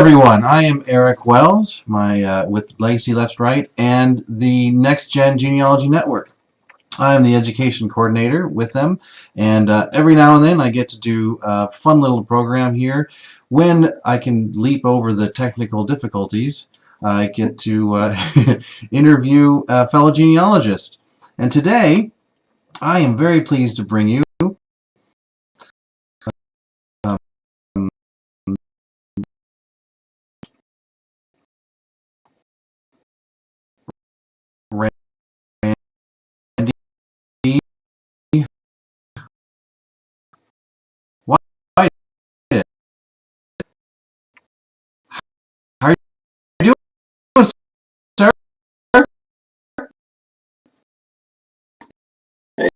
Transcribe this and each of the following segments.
everyone, I am Eric Wells, with Legacy Left Right and the NextGen Genealogy Network. I am the education coordinator with them, and every now and then I get to do a fun little program here. When I can leap over the technical difficulties, I get to interview a fellow genealogist. And today, I am very pleased to bring you Randy. Why? How are you doing, sir? Hey,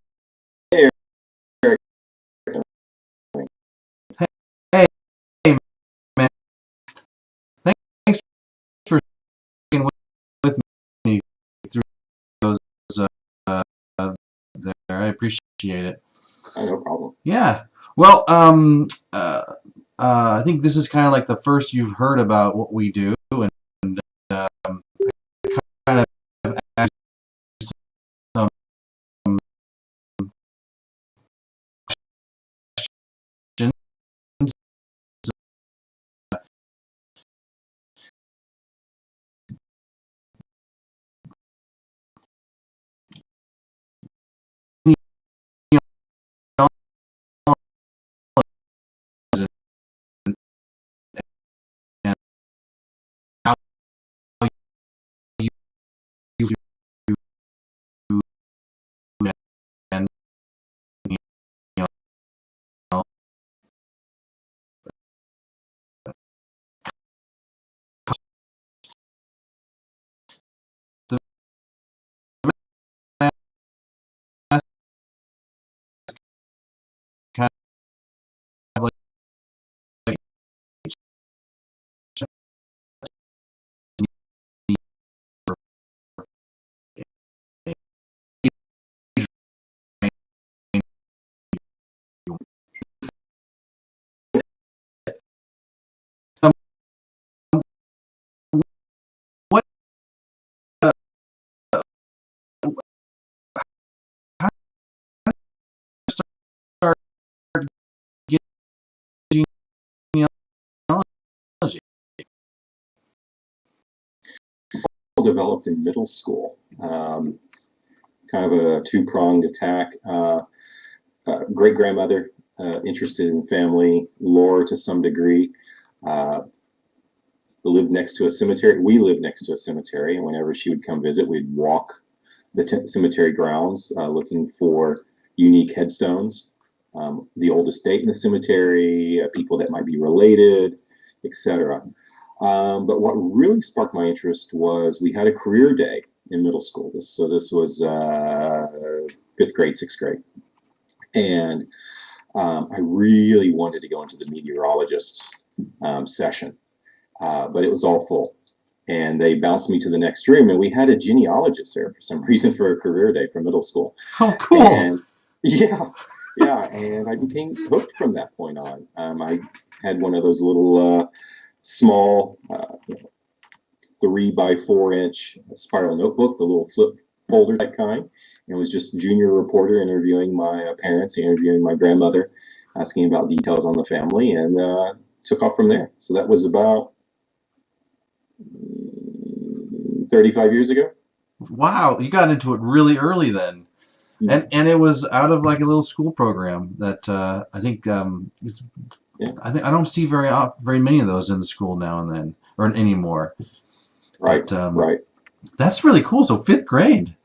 Eric. Hey, man. Thanks for staying with me through those there. I appreciate it. Oh, no problem. Yeah. Well, I think this is kind of like the first you've heard about what we do, and kind of ask some questions. And how you and you know the kind of like what how to start getting genealogy. Developed in middle school. Kind of a two-pronged attack. Great-grandmother, interested in family lore to some degree. Lived next to a cemetery. We lived next to a cemetery, and whenever she would come visit, we'd walk the cemetery grounds looking for unique headstones. The oldest date in the cemetery, people that might be related, etc. But what really sparked my interest was we had a career day in middle school. This was 5th grade, 6th grade. And I really wanted to go into the meteorologist's session, but it was all full. And they bounced me to the next room, and we had a genealogist there for some reason for a career day for middle school. Oh, cool. And yeah, and I became hooked from that point on. I had one of those little small 3 by 4 inch spiral notebook, the little flip folder type kind. And it was just junior reporter interviewing my parents, interviewing my grandmother, asking about details on the family, and took off from there. So that was about 35 years ago. Wow, you got into it really early then. And it was out of like a little school program that I think I don't see very many of those in the school now and then or anymore. Right, but, right. That's really cool. So 5th grade.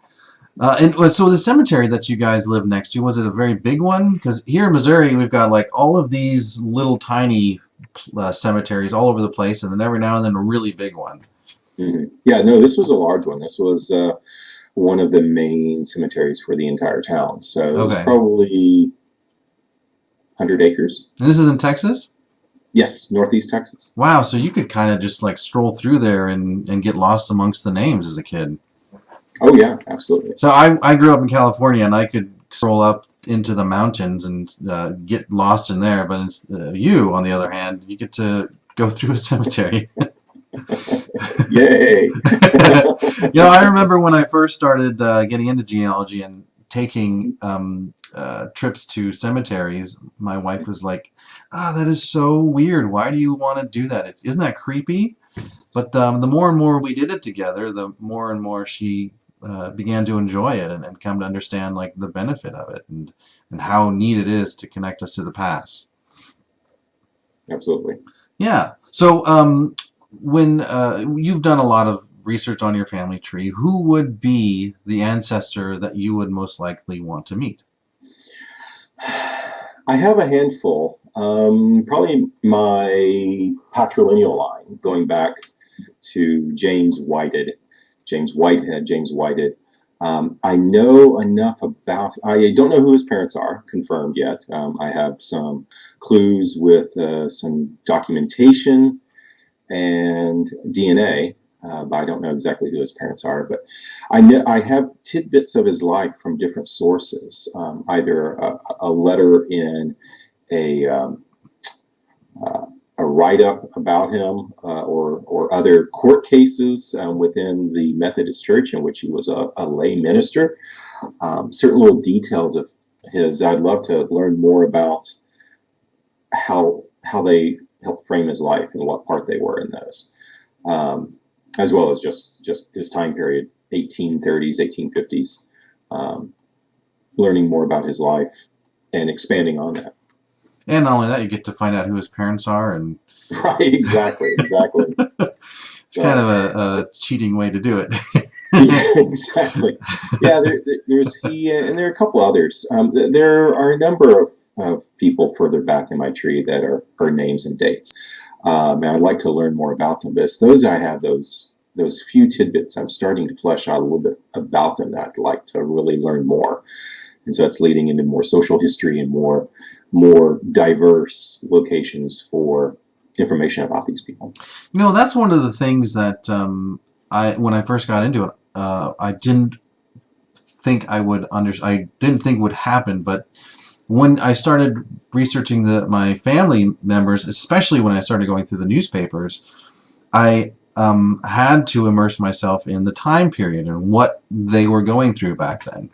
And so the cemetery that you guys live next to, was it a very big one? Because here in Missouri, we've got like all of these little tiny cemeteries all over the place, and then every now and then a really big one. Mm-hmm. Yeah, no, this was a large one. This was one of the main cemeteries for the entire town. So it was probably 100 acres. And this is in Texas? Yes, Northeast Texas. Wow, so you could kind of just like stroll through there and get lost amongst the names as a kid. Oh, yeah, absolutely. So I grew up in California, and I could stroll up into the mountains and get lost in there. But you, on the other hand, you get to go through a cemetery. Yay! I remember when I first started getting into genealogy and taking trips to cemeteries, my wife was like, that is so weird. Why do you want to do that? Isn't that creepy? But the more and more we did it together, the more and more she began to enjoy it and come to understand like the benefit of it and how neat it is to connect us to the past. Absolutely. Yeah. So when you've done a lot of research on your family tree, who would be the ancestor that you would most likely want to meet? I have a handful. Probably my patrilineal line, going back to James Whitehead. I know enough about. I don't know who his parents are confirmed yet. I have some clues with some documentation and DNA, but I don't know exactly who his parents are. But I know I have tidbits of his life from different sources, either a letter in a a write-up about him, or other court cases within the Methodist Church in which he was a lay minister. Certain little details of his. I'd love to learn more about how they helped frame his life and what part they were in those, as well as just his time period, 1830s, 1850s. Learning more about his life and expanding on that. And not only that, you get to find out who his parents are, and Right, exactly. it's kind of a cheating way to do it. Yeah, exactly. Yeah, there's he, and there are a couple others. There are a number of people further back in my tree that are names and dates. And I'd like to learn more about them. But it's those I have those few tidbits. I'm starting to flesh out a little bit about them that I'd like to really learn more. And so that's leading into more social history and more diverse locations for information about these people. That's one of the things that when I first got into it, I didn't think I didn't think would happen. But when I started researching my family members, especially when I started going through the newspapers, I had to immerse myself in the time period and what they were going through back then.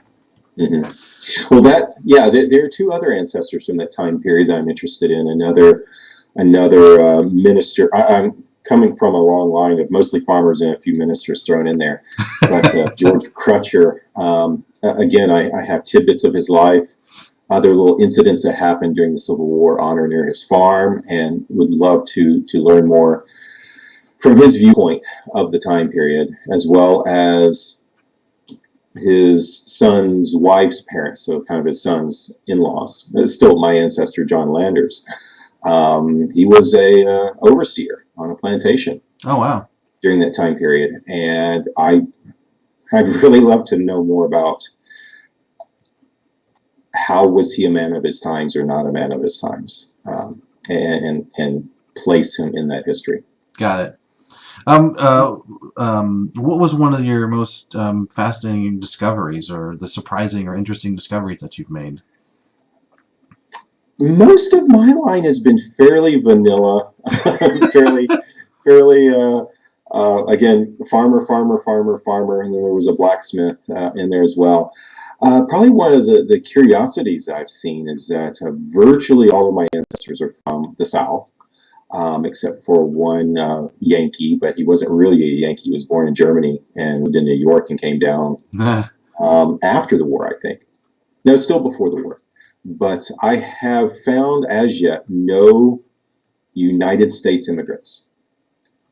Mm-hmm. Well, there are two other ancestors from that time period that I'm interested in. Another minister. I'm coming from a long line of mostly farmers and a few ministers thrown in there. But George Crutcher, again, I have tidbits of his life, other little incidents that happened during the Civil War on or near his farm, and would love to learn more from his viewpoint of the time period, as well as his son's wife's parents, so kind of his son's in-laws. It's still my ancestor, John Landers. He was a overseer on a plantation. Oh, wow. During that time period, and I'd really love to know more about how was he a man of his times or not a man of his times, and place him in that history. Got it. What was one of your most fascinating discoveries, or the surprising or interesting discoveries that you've made? Most of my line has been fairly vanilla, fairly, again, farmer, and then there was a blacksmith in there as well. Probably one of the curiosities I've seen is that virtually all of my ancestors are from the South. Except for one Yankee, but he wasn't really a Yankee. He was born in Germany and lived in New York and came down after the war, I think. No, still before the war. But I have found as yet no United States immigrants.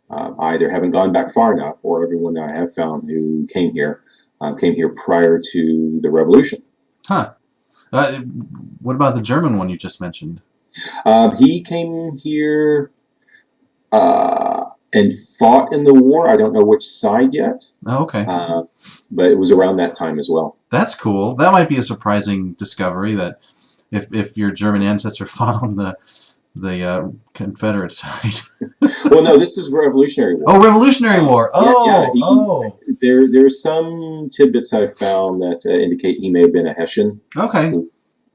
Either haven't gone back far enough, or everyone that I have found who came here prior to the Revolution. Huh. What about the German one you just mentioned? He came here and fought in the war. I don't know which side yet. Oh, okay. But it was around that time as well. That's cool. That might be a surprising discovery, that if your German ancestor fought on the Confederate side. Well, no, this is Revolutionary War. Oh, Revolutionary War. Oh, There's some tidbits I've found that indicate he may have been a Hessian. Okay.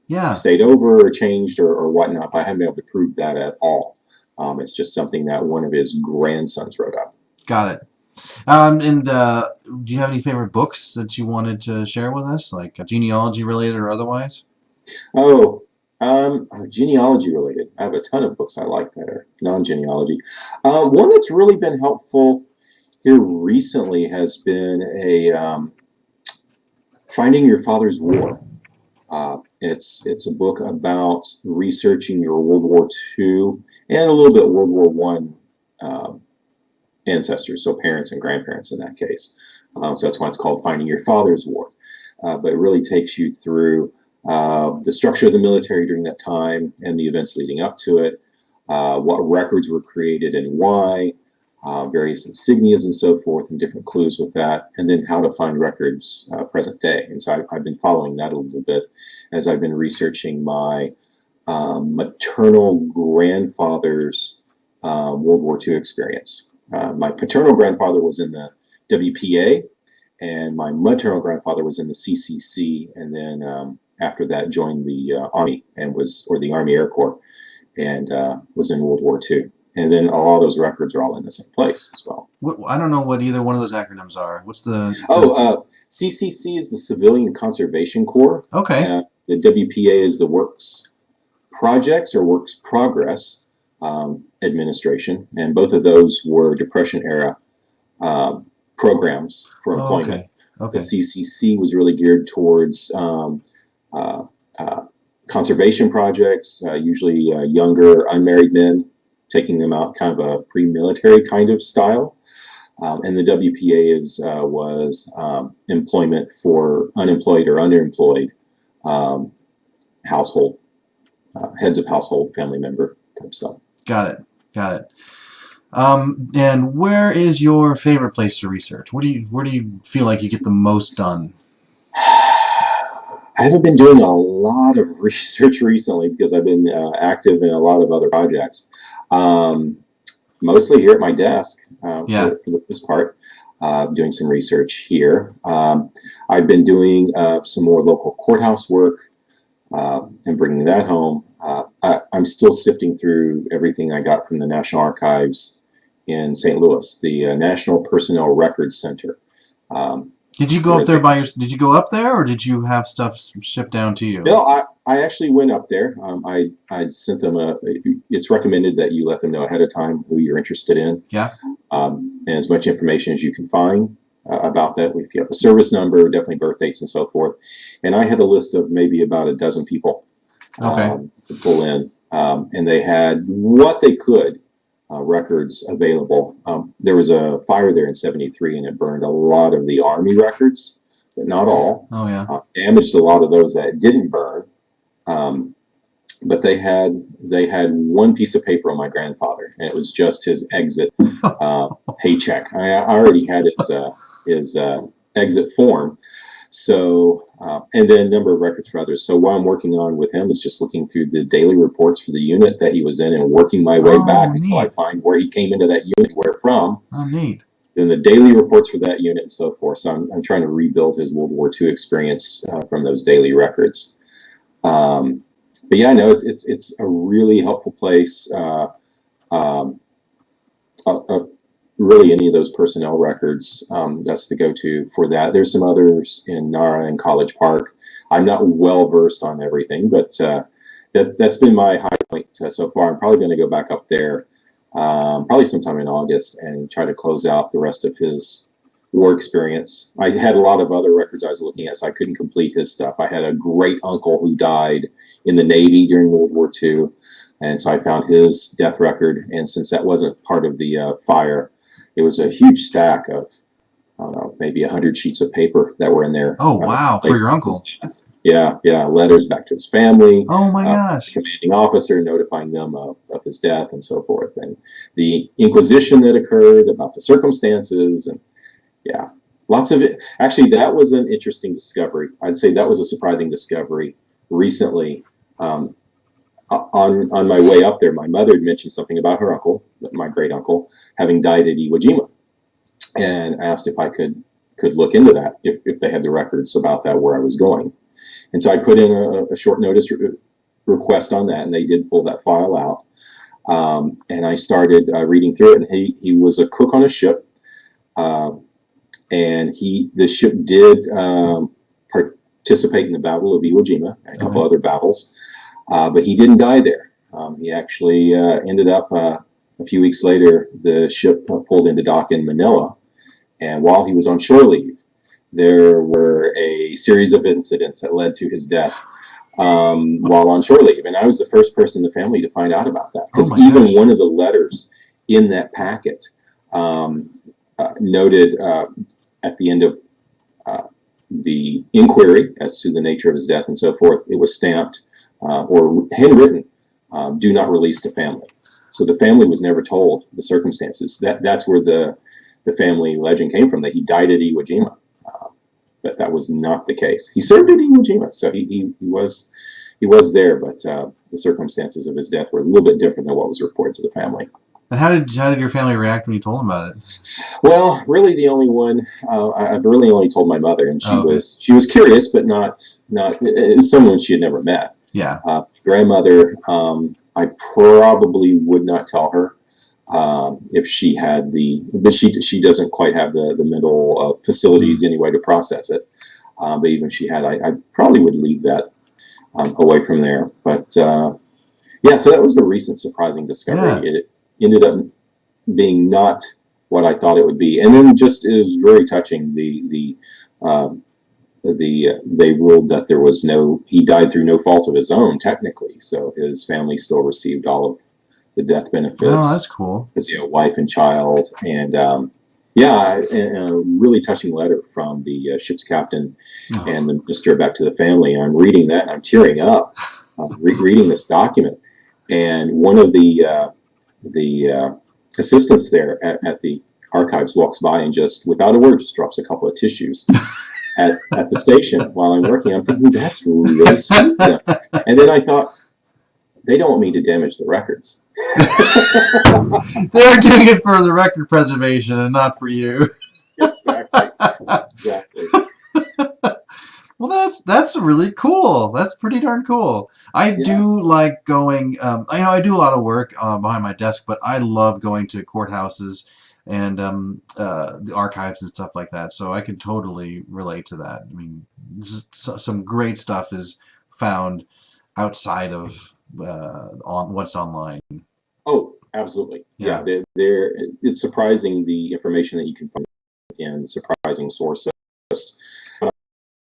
Yeah. Stayed over or changed or whatnot. I haven't been able to prove that at all. It's just something that one of his grandsons wrote up. Got it. And do you have any favorite books that you wanted to share with us, like genealogy related or otherwise? Oh, genealogy related. I have a ton of books I like that are non-genealogy. One that's really been helpful here recently has been a Finding Your Father's War. It's a book about researching your World War II and a little bit World War One ancestors, so parents and grandparents in that case. So that's why it's called Finding Your Father's War. But it really takes you through the structure of the military during that time and the events leading up to it, what records were created and why, various insignias and so forth, and different clues with that, and then how to find records present day. And so I've been following that a little bit as I've been researching my maternal grandfather's World War II experience. My paternal grandfather was in the WPA, and my maternal grandfather was in the CCC, and then after that joined the Army or the Army Air Corps, and was in World War II. And then all those records are all in the same place as well. I don't know what either one of those acronyms are. What's the... CCC is the Civilian Conservation Corps. Okay. The WPA is the Works Projects or Works Progress Administration, and both of those were Depression era programs for employment. Okay. The CCC was really geared towards conservation projects, usually younger unmarried men, taking them out kind of a pre-military kind of style. And the WPA was employment for unemployed or underemployed household, heads of household, family member type stuff. Got it. And where is your favorite place to research? Where do you feel like you get the most done? I haven't been doing a lot of research recently because I've been active in a lot of other projects. Mostly here at my desk for the most part, doing some research here. I've been doing some more local courthouse work and bringing that home. I'm still sifting through everything I got from the National Archives in St. Louis, the National Personnel Records Center. Did you go up there Did you go up there, or did you have stuff shipped down to you? No, I actually went up there. I sent them it's recommended that you let them know ahead of time who you're interested in. Yeah. And as much information as you can find about that. If you have a service number, definitely birth dates and so forth. And I had a list of maybe about a dozen people to pull in. And they had what they could. Records available. There was a fire there in '73, and it burned a lot of the Army records, but not all. Oh yeah. Damaged a lot of those that didn't burn. But they had one piece of paper on my grandfather, and it was just his exit paycheck. I already had his exit form. So, and then a number of records for others. So what I'm working on with him is just looking through the daily reports for the unit that he was in and working my way back until I find where he came into that unit, where from. Oh, neat. Then the daily reports for that unit and so forth. So I'm trying to rebuild his World War II experience from those daily records. But yeah, no, it's a really helpful place. Really, any of those personnel records, that's the go-to for that. There's some others in Nara and College Park. I'm not well versed on everything, but that's been my high point so far. I'm probably going to go back up there probably sometime in August and try to close out the rest of his war experience. I had a lot of other records I was looking at, so I couldn't complete his stuff. I had a great uncle who died in the Navy during World War II, and so I found his death record. And since that wasn't part of the fire, it was a huge stack of, I don't know, maybe 100 sheets of paper that were in there. Oh, wow, for your uncle. Yeah, letters back to his family. Oh, my gosh. Commanding officer notifying them of his death and so forth. And the Inquisition that occurred, about the circumstances, and yeah, lots of it. Actually, that was an interesting discovery. I'd say that was a surprising discovery recently. On my way up there, my mother had mentioned something about her uncle, my great uncle, having died at Iwo Jima, and asked if I could look into that, if they had the records about that where I was going. And so I put in a short notice request on that, and they did pull that file out. And I started reading through it. And he was a cook on a ship, and the ship did participate in the Battle of Iwo Jima and a couple other battles, but he didn't die there. He actually ended up a few weeks later. The ship pulled into dock in Manila, and while he was on shore leave, there were a series of incidents that led to his death while on shore leave. And I was the first person in the family to find out about that, because even one of the letters in that packet noted at the end of the inquiry as to the nature of his death and so forth, it was stamped or handwritten, "Do not release to family." So the family was never told the circumstances. That's where the family legend came from, that he died at Iwo Jima. But that was not the case. He served at Iwo Jima, so he was there, but the circumstances of his death were a little bit different than what was reported to the family. And how did your family react when you told them about it? Well, really, the only one I've really only told my mother, and she was curious, but not someone she had never met. Yeah. Grandmother, I probably would not tell her if she had but she doesn't quite have the mental facilities anyway to process it. But even if she had, I probably would leave that away from there. But yeah, so that was a recent surprising discovery. Yeah. It ended up being not what I thought it would be, and then just it was very touching. They ruled that there was he died through no fault of his own, technically, so his family still received all of the death benefits. Oh, that's cool. Because wife and child, and yeah, a really touching letter from the ship's captain and the minister back to the family. And I'm reading that, and I'm tearing up reading this document. And one of the assistants there at the archives walks by and just, without a word, just drops a couple of tissues at the station while I'm working. I'm thinking, that's really sweet. And then I thought, they don't want me to damage the records. They're doing it for the record preservation and not for you. Exactly. Well, that's really cool. That's pretty darn cool. I do like going. I do a lot of work behind my desk, but I love going to courthouses and the archives and stuff like that. So I can totally relate to that. I mean, some great stuff is found outside of on what's online. Oh, absolutely. Yeah, it's surprising the information that you can find in surprising sources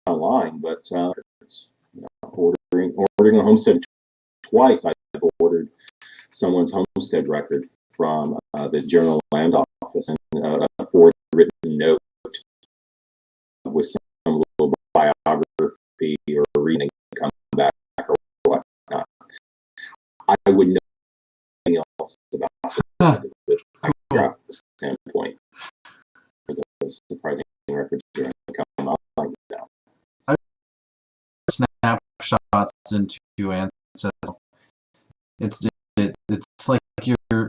online. But ordering a homestead twice, I've ordered someone's homestead record from the Journal Land Office, and a forward written note with some little biography or reading come back or whatnot. I would know anything else about this individual standpoint. Those surprising records are going to come up like that. Snapshots into ancestors. It's like you're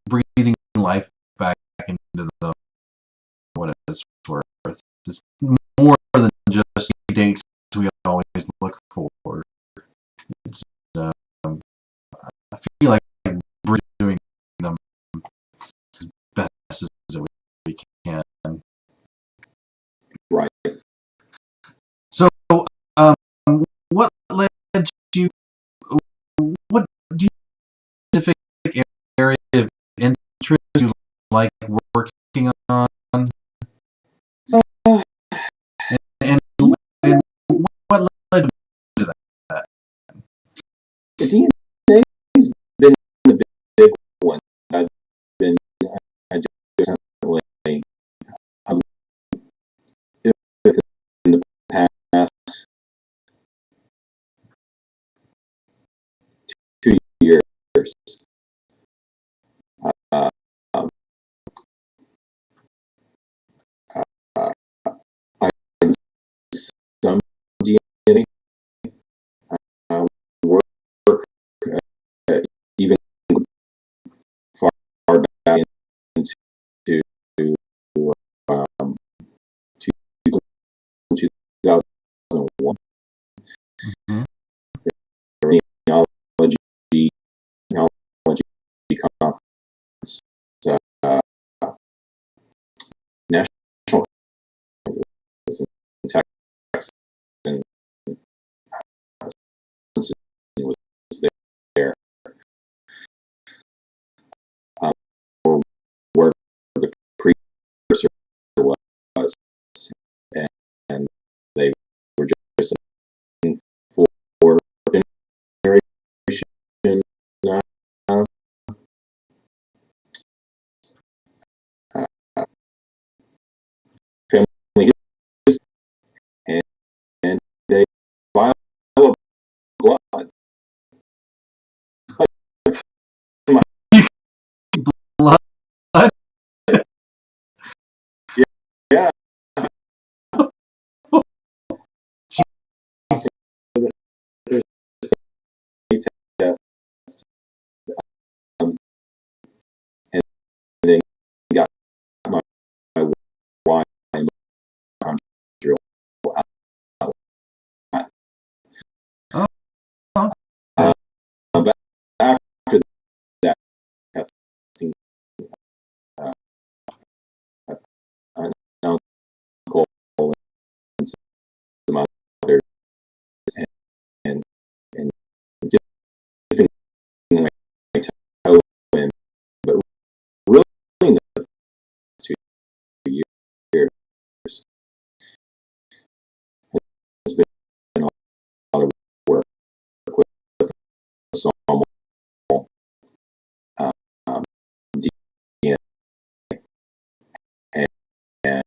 breathing life back into the what it's worth. It's more than just dates we always look for. It's I feel like doing them as best as we can. Right. So, what led you? What do you specific area of interest you like working on? And what led to that? The DNA has been the big one. I just recently, in the past 2 years, uh, I did some DNA work, even blood. Blood. Yeah. Test, and then got my Y mitochondrial output. Oh, okay. But after that testing, uh, an uncle and some others, and, and dipping my toe in, but really in the 2 years has been a lot of work with ensemble DNA and, and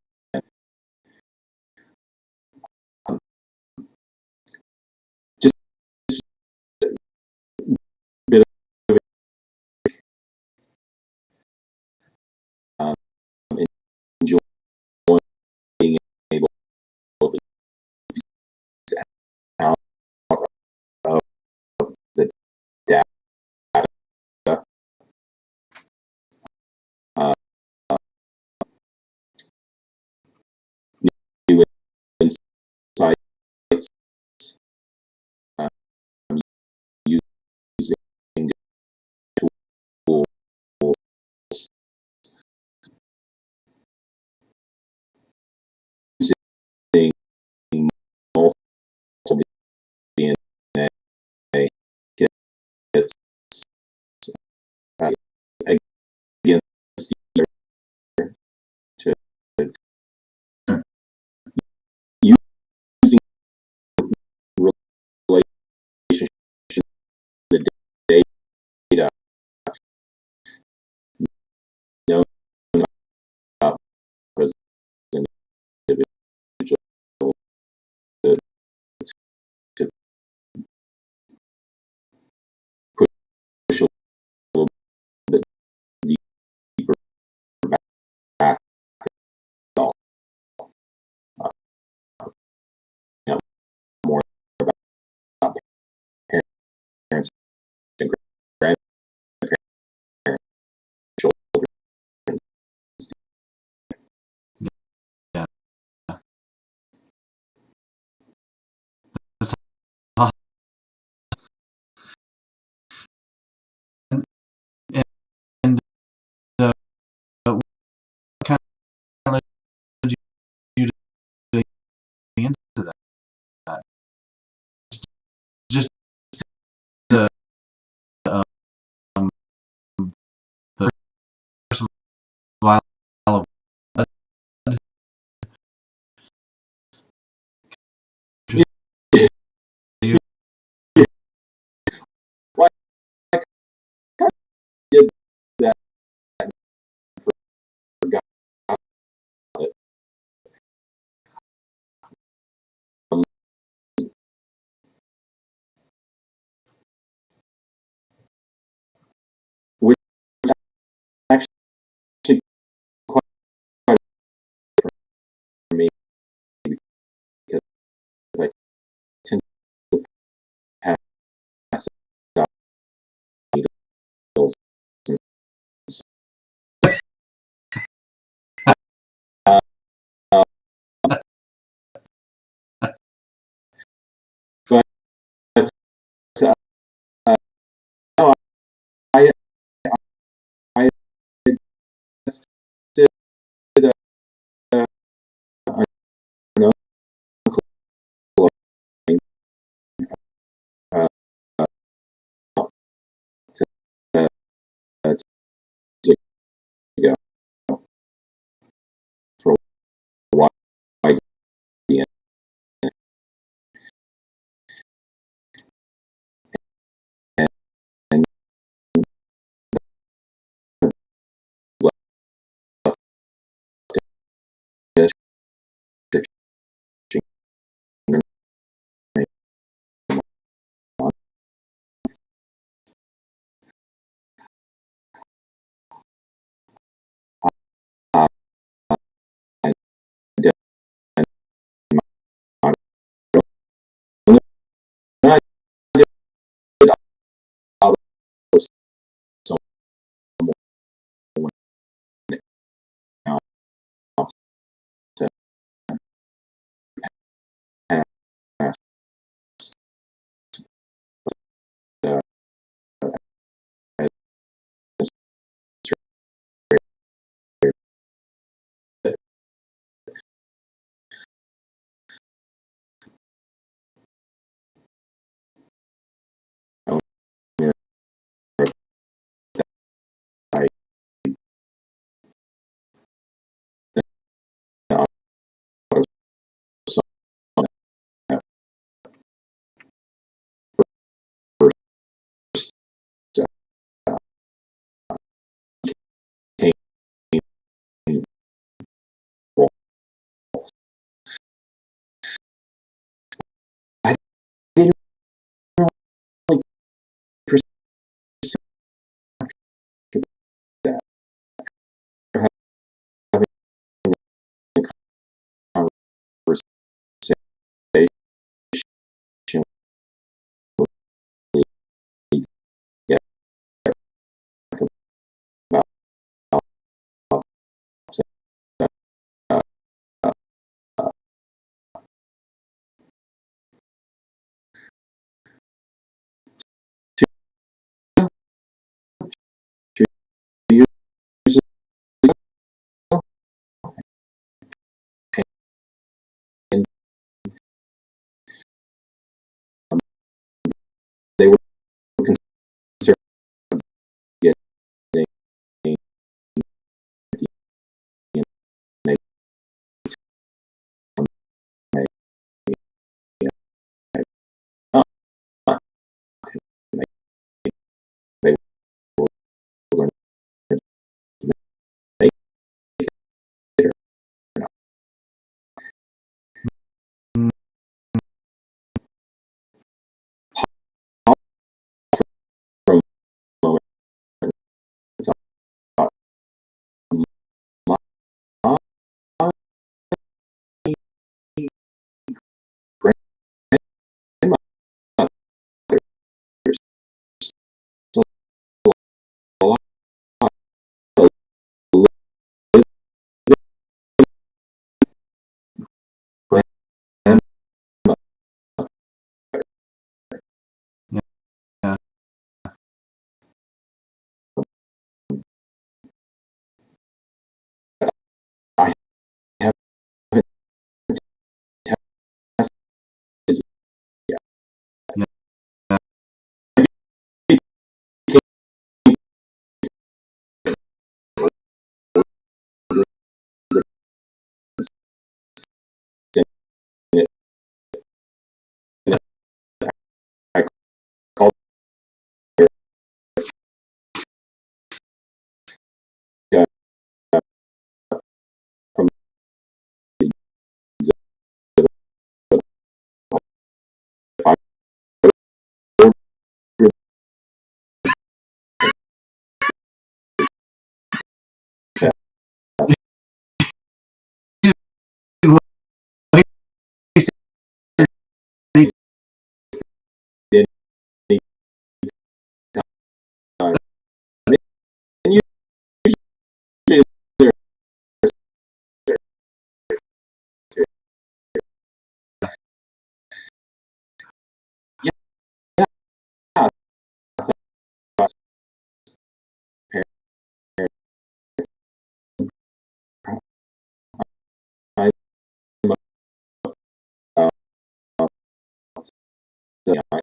I,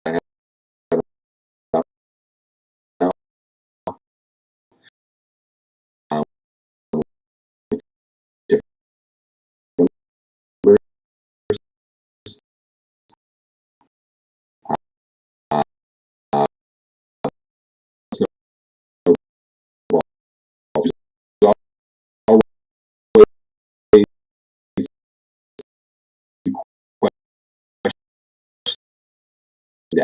I have about now, um, different numbers, uh, uh, snowballs. There's always questions to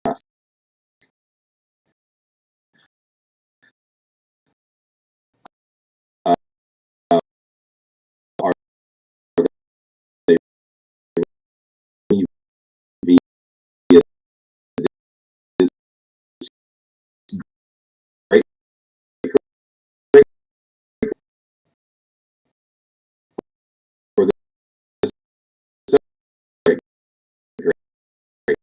ask. Uh, uh, are they via this great, great, or this great, great, great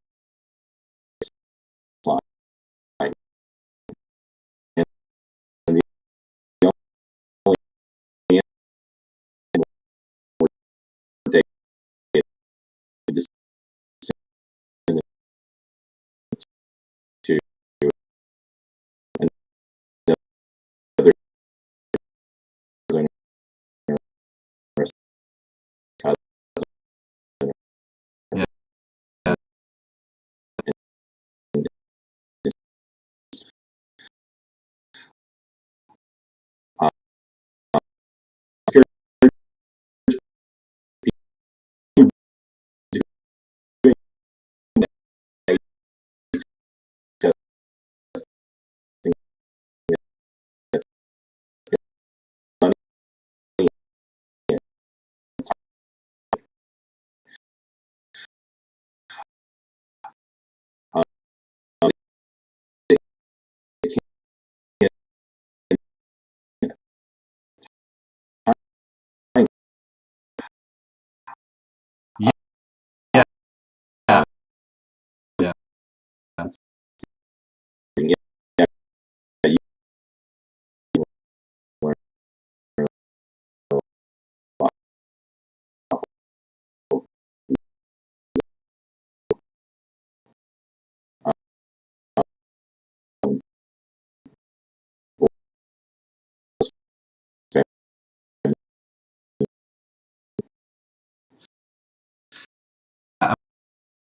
slide? And the only answer for data is send it to another cousin or cousin Yeah. and uh, encourage people doing that testing that's money and uh, they can't time Yeah. Yeah. Yeah. Yeah. yeah, yeah, you learn a lot. Um, spend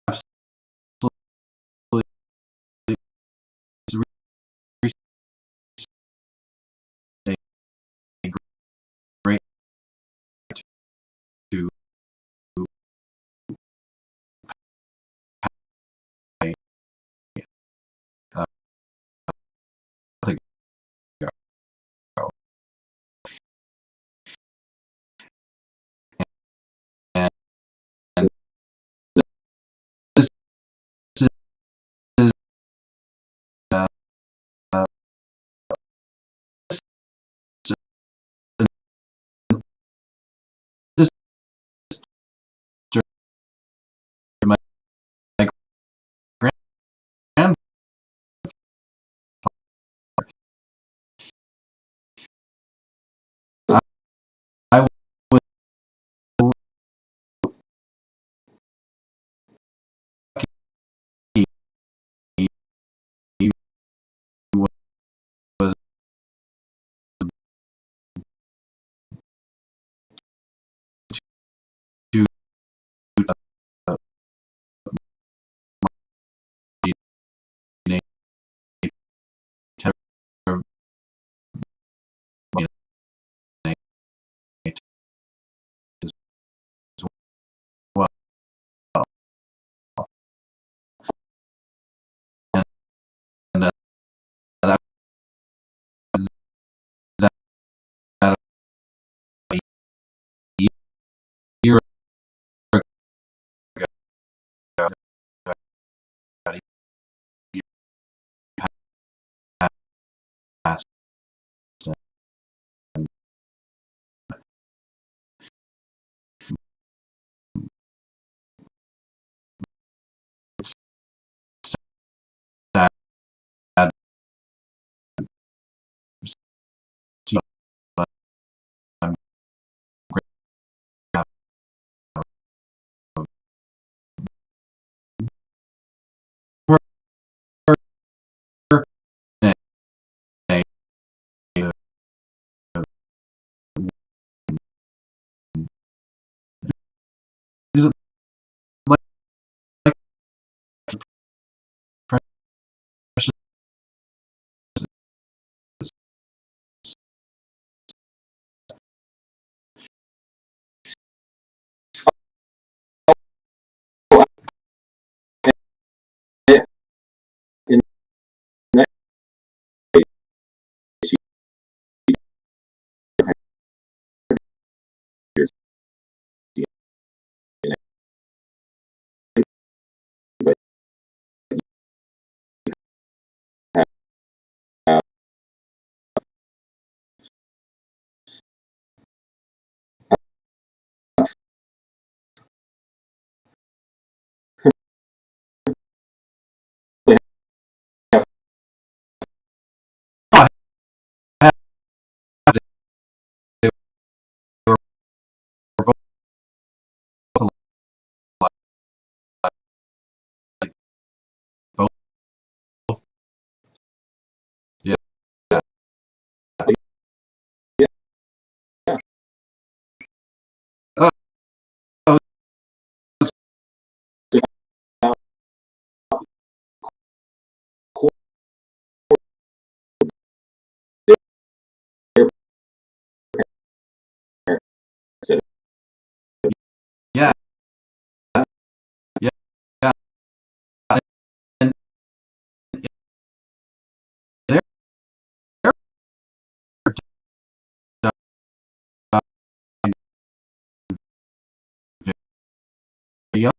Absolutely. It's a great to pay, uh, to go. And this is uh, uh, this my grandfather. I was lucky. He was to uh, my as well. And that, that, that a year ago, about a year past, and it's sad Yeah, yeah, yeah. And they're very young.